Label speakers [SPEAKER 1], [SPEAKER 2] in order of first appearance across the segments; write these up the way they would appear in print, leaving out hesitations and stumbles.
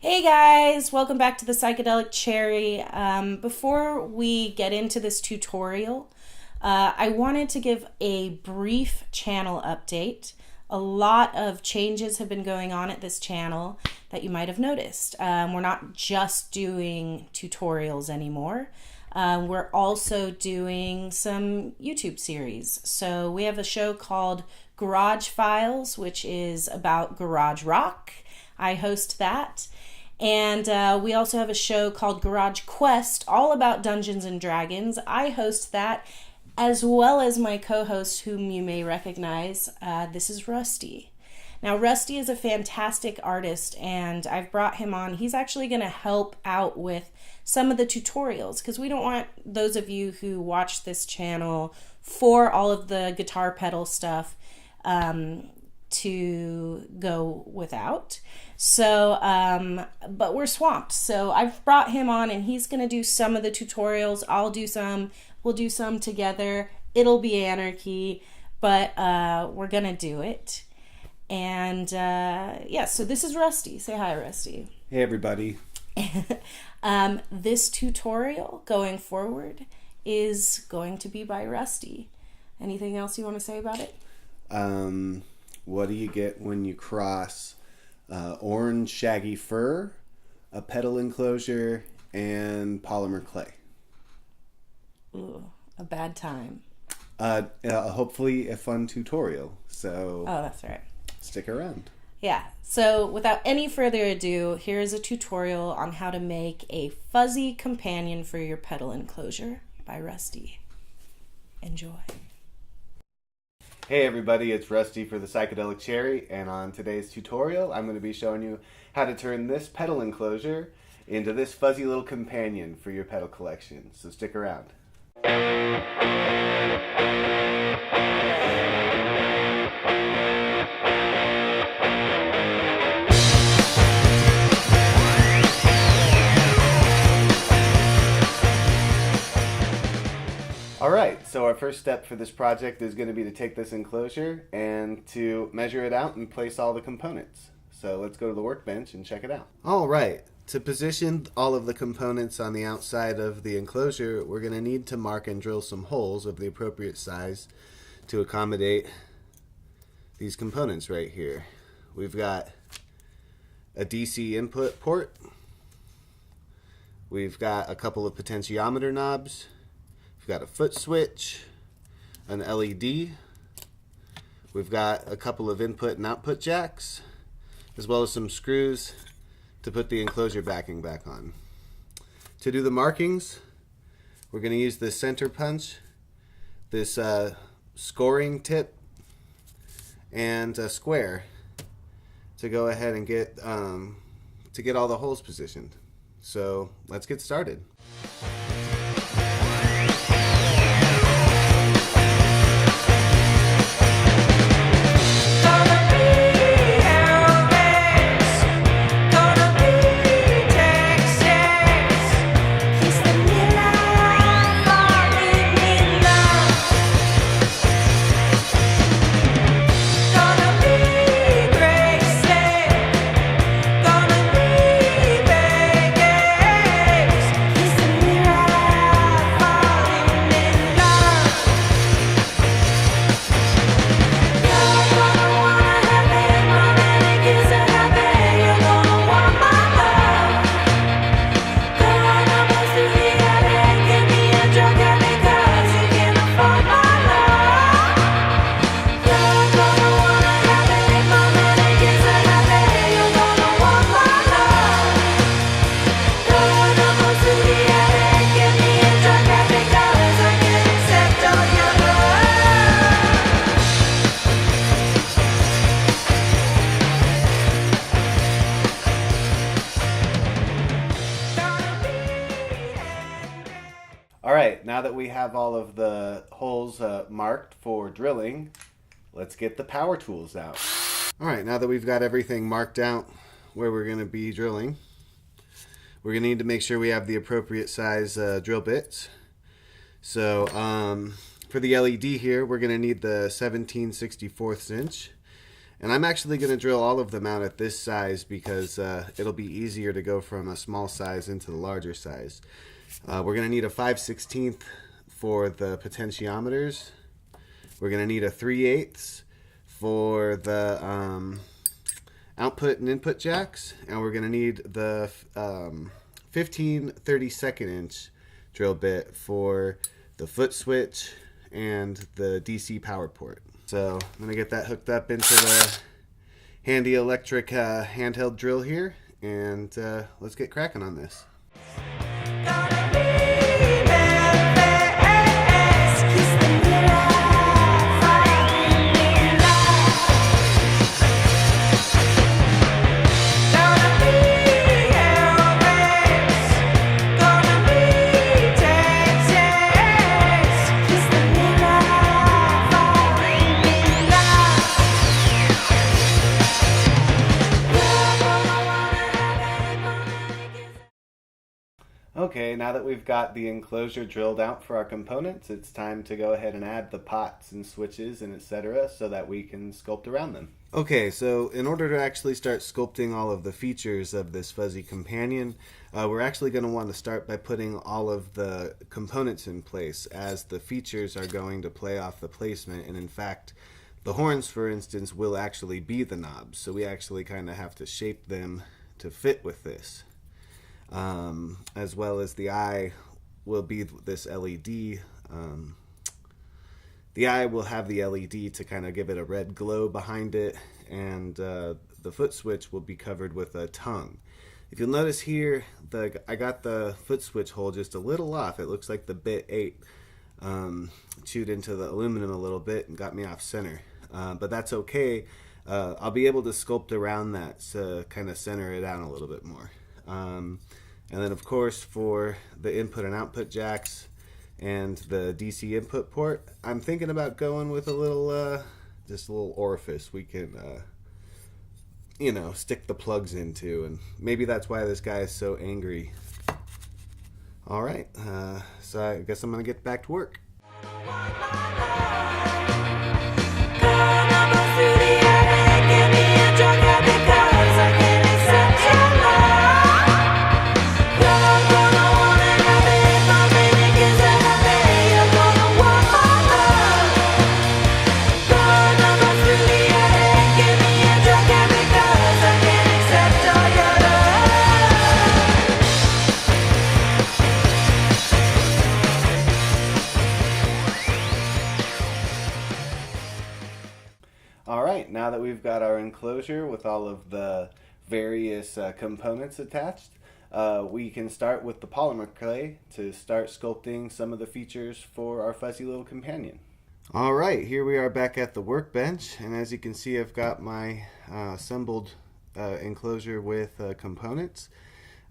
[SPEAKER 1] Hey guys, welcome back to the Psychedelic Cherry. Before we get into this tutorial, I wanted to give a brief channel update. A lot of changes have been going on at this channel that you might have noticed. We're not just doing tutorials anymore. We're also doing some YouTube series. So we have a show called Garage Files, which is about garage rock. I host that. And we also have a show called Garage Quest, all about Dungeons and Dragons. I host that, as well as my co-host, whom you may recognize. This is Rusty. Now, Rusty is a fantastic artist, and I've brought him on. He's actually going to help out with some of the tutorials, because we don't want those of you who watch this channel for all of the guitar pedal stuff to go without. So, but we're swamped. So I've brought him on and he's going to do some of the tutorials. I'll do some, we'll do some together. It'll be anarchy, but we're going to do it. And yeah, so this is Rusty. Say hi, Rusty.
[SPEAKER 2] Hey, everybody.
[SPEAKER 1] This tutorial going forward is going to be by Rusty. Anything else you want to say about it?
[SPEAKER 2] What do you get when you cross orange shaggy fur, a pedal enclosure, and polymer clay?
[SPEAKER 1] Ooh, a bad time.
[SPEAKER 2] Hopefully a fun tutorial. So
[SPEAKER 1] Oh, that's right.
[SPEAKER 2] stick around.
[SPEAKER 1] Yeah, so without any further ado, here's a tutorial on how to make a fuzzy companion for your pedal enclosure by Rusty. Enjoy.
[SPEAKER 2] Hey everybody, it's Rusty for the Psychedelic Cherry, and on today's tutorial I'm going to be showing you how to turn this pedal enclosure into this fuzzy little companion for your pedal collection, so stick around. Alright, so our first step for this project is going to be to take this enclosure and to measure it out and place all the components. So let's go to the workbench and check it out. Alright, to position all of the components on the outside of the enclosure, we're going to need to mark and drill some holes of the appropriate size to accommodate these components right here. We've got a DC input port. We've got a couple of potentiometer knobs. We've got a foot switch, an LED. We've got a couple of input and output jacks, as well as some screws to put the enclosure backing back on. To do the markings, we're going to use this center punch, this scoring tip, and a square to go ahead and get all the holes positioned. So let's get started. Alright, now that we have all of the holes marked for drilling, let's get the power tools out. Alright, now that we've got everything marked out where we're going to be drilling, we're going to need to make sure we have the appropriate size drill bits. So for the LED here, we're going to need the 17/64 inch, And I'm actually going to drill all of them out at this size because it'll be easier to go from a small size into the larger size. We're going to need a 5/16 for the potentiometers. We're going to need a 3/8 for the output and input jacks. And we're going to need the 15/32 inch drill bit for the foot switch and the DC power port. So I'm going to get that hooked up into the handy electric handheld drill here, and let's get cracking on this. Okay, now that we've got the enclosure drilled out for our components, it's time to go ahead and add the pots and switches and etc. so that we can sculpt around them. Okay, so in order to actually start sculpting all of the features of this fuzzy companion, we're actually going to want to start by putting all of the components in place, as the features are going to play off the placement, and in fact, the horns, for instance, will actually be the knobs, so we actually kind of have to shape them to fit with this. As well as the eye will be this LED. The eye will have the LED to kind of give it a red glow behind it, and the foot switch will be covered with a tongue. If you'll notice here, I got the foot switch hole just a little off. It looks like the bit 8 chewed into the aluminum a little bit and got me off center. But that's okay. I'll be able to sculpt around that to kind of center it out a little bit more. And then of course for the input and output jacks and the DC input port, I'm thinking about going with a little, just a little orifice we can, you know, stick the plugs into, and maybe that's why this guy is so angry. Alright, so I guess I'm gonna get back to work. Alright, now that we've got our enclosure with all of the various components attached, we can start with the polymer clay to start sculpting some of the features for our fuzzy little companion. Alright, here we are back at the workbench, and as you can see, I've got my assembled enclosure with components.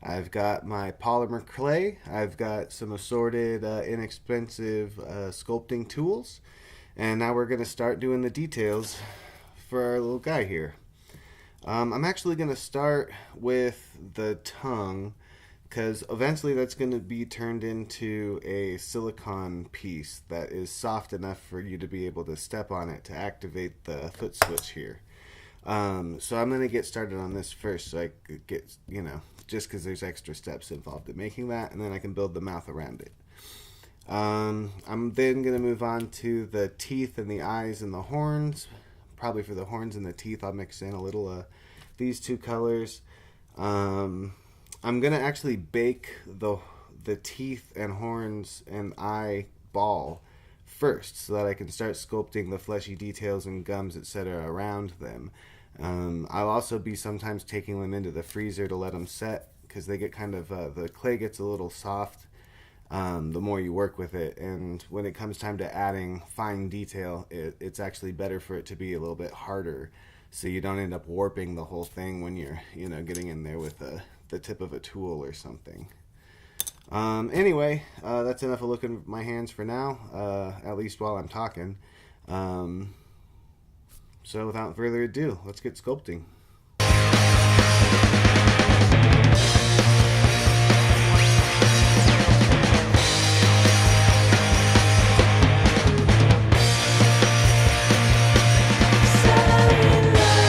[SPEAKER 2] I've got my polymer clay, I've got some assorted inexpensive sculpting tools, and now we're going to start doing the details for our little guy here. I'm actually going to start with the tongue, because eventually that's going to be turned into a silicone piece that is soft enough for you to be able to step on it to activate the foot switch here. So I'm going to get started on this first, so I could get, you know, just because there's extra steps involved in making that, and then I can build the mouth around it. I'm then going to move on to the teeth and the eyes and the horns. Probably for the horns and the teeth, I'll mix in a little these two colors. I'm going to actually bake the teeth and horns and eye ball first, so that I can start sculpting the fleshy details and gums, etc. around them. I'll also be sometimes taking them into the freezer to let them set, because they get kind of, the clay gets a little soft the more you work with it, and when it comes time to adding fine detail, it's actually better for it to be a little bit harder, so you don't end up warping the whole thing when you're, you know, getting in there with the tip of a tool or something. Anyway, that's enough of looking at my hands for now, at least while I'm talking. So without further ado, let's get sculpting. So in love.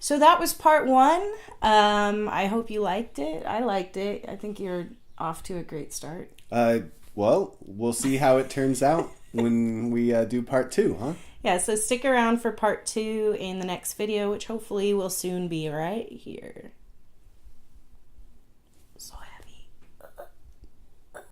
[SPEAKER 1] So that was part one. I hope you liked it. I liked it. I think you're off to a great start.
[SPEAKER 2] Well, we'll see how it turns out when we do part two, huh?
[SPEAKER 1] Yeah, so stick around for part two in the next video, which hopefully will soon be right here.